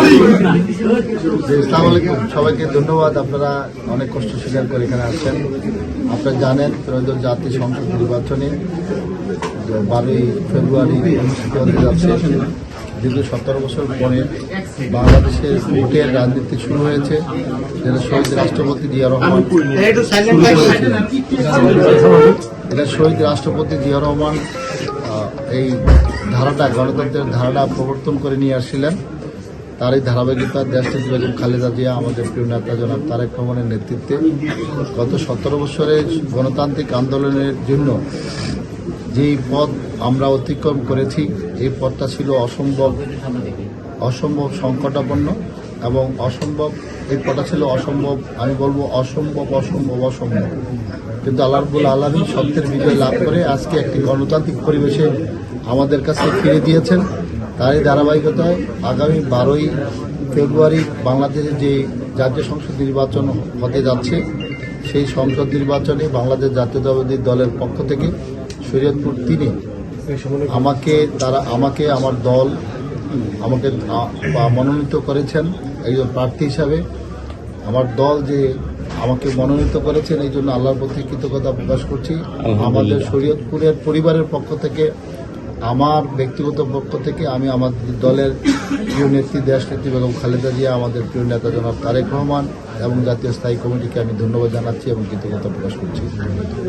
আসসালামু আলাইকুম, সবাইকে ধন্যবাদ। আপনারা অনেক কষ্ট স্বীকার করে এখানে আসছেন। আপনারা জানেন ত্রয়োদশ জাতীয় সংসদ নির্বাচনে 12ই ফেব্রুয়ারি অনুষ্ঠিত হতে যাচ্ছে। দীর্ঘ 17 বছর পরে বাংলাদেশের ভোটের রাজনীতি শুরু হয়েছে, যেটা শহীদ রাষ্ট্রপতি জিয়া রহমান এটা শহীদ রাষ্ট্রপতি জিয়া রহমান এই ধারাটা, গণতন্ত্রের ধারাটা প্রবর্তন করে নিয়ে আসছিলেন। তারই ধারাবাহিকতা দেশনেত্রী বেগম খালেদা জিয়া, আমাদের প্রিয় নেতা জনাব তারেক রহমানের নেতৃত্বে গত 17 বছরের গণতান্ত্রিক আন্দোলনের জন্য যেই পথ আমরা অতিক্রম করেছি, এই পথটা ছিল অসম্ভব সংকটাপন্ন এবং এই পথটা ছিল অসম্ভব, আমি বলবো অসম্ভব। কিন্তু আল্লাহ রাব্বুল আলামিন সত্যের বিজয় লাভ করে আজকে একটি গণতান্ত্রিক পরিবেশে আমাদের কাছে ফিরে দিয়েছেন। তারই ধারাবাহিকতায় আগামী 12ই ফেব্রুয়ারি বাংলাদেশে যে জাতীয় সংসদ নির্বাচন হতে যাচ্ছে, সেই সংসদ নির্বাচনে বাংলাদেশ জাতীয়তাবাদী দলের পক্ষ থেকে শরীয়তপুর 3-এ আমার দল আমাকে মনোনীত করেছেন একজন প্রার্থী হিসাবে। আমার দল যে আমাকে মনোনীত করেছেন, এই জন্য আল্লাহর প্রতি কৃতজ্ঞতা প্রকাশ করছি। আমাদের শরীয়তপুরের পরিবারের পক্ষ থেকে, আমার ব্যক্তিগত পক্ষ থেকে আমি আমাদের দলের প্রিয় নেত্রী দেশনেত্রী বেগম খালেদা জিয়া, আমাদের প্রিয় নেতা জনাব তারেক রহমান এবং জাতীয় স্থায়ী কমিটিকে আমি ধন্যবাদ জানাচ্ছি এবং কৃতজ্ঞতা প্রকাশ করছি।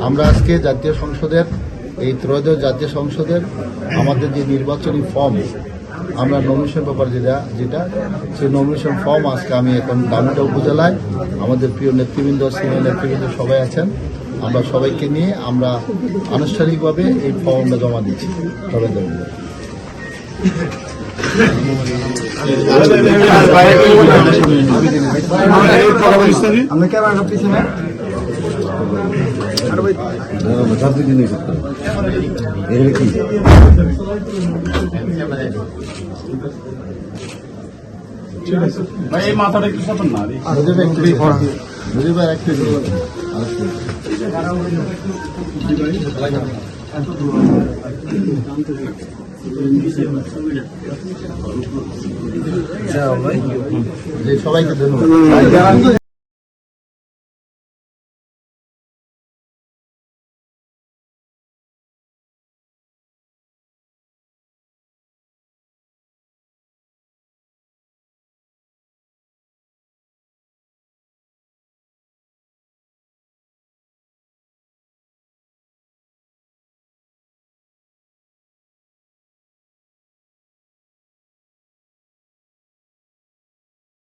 আমরা আজকে জাতীয় সংসদের এই ত্রয়োদশ জাতীয় সংসদের আমাদের যে নির্বাচনী ফর্ম, আমরা নমিনেশন পেপার যেটা সেই নমিনেশন ফর্ম আজকে আমি এখন দামোদর উপজেলায় আমাদের প্রিয় নেতৃবৃন্দ, সিনিয়র নেতৃবৃন্দ সবাই আছেন, আমরা সবাইকে নিয়ে আমরা আনুষ্ঠানিকভাবে এই ফর্মটা জমা দিচ্ছি। সবাই ধন্যবাদ। ভাই মাথাটা একটু সতন না সবাইকে ধন্যবাদ।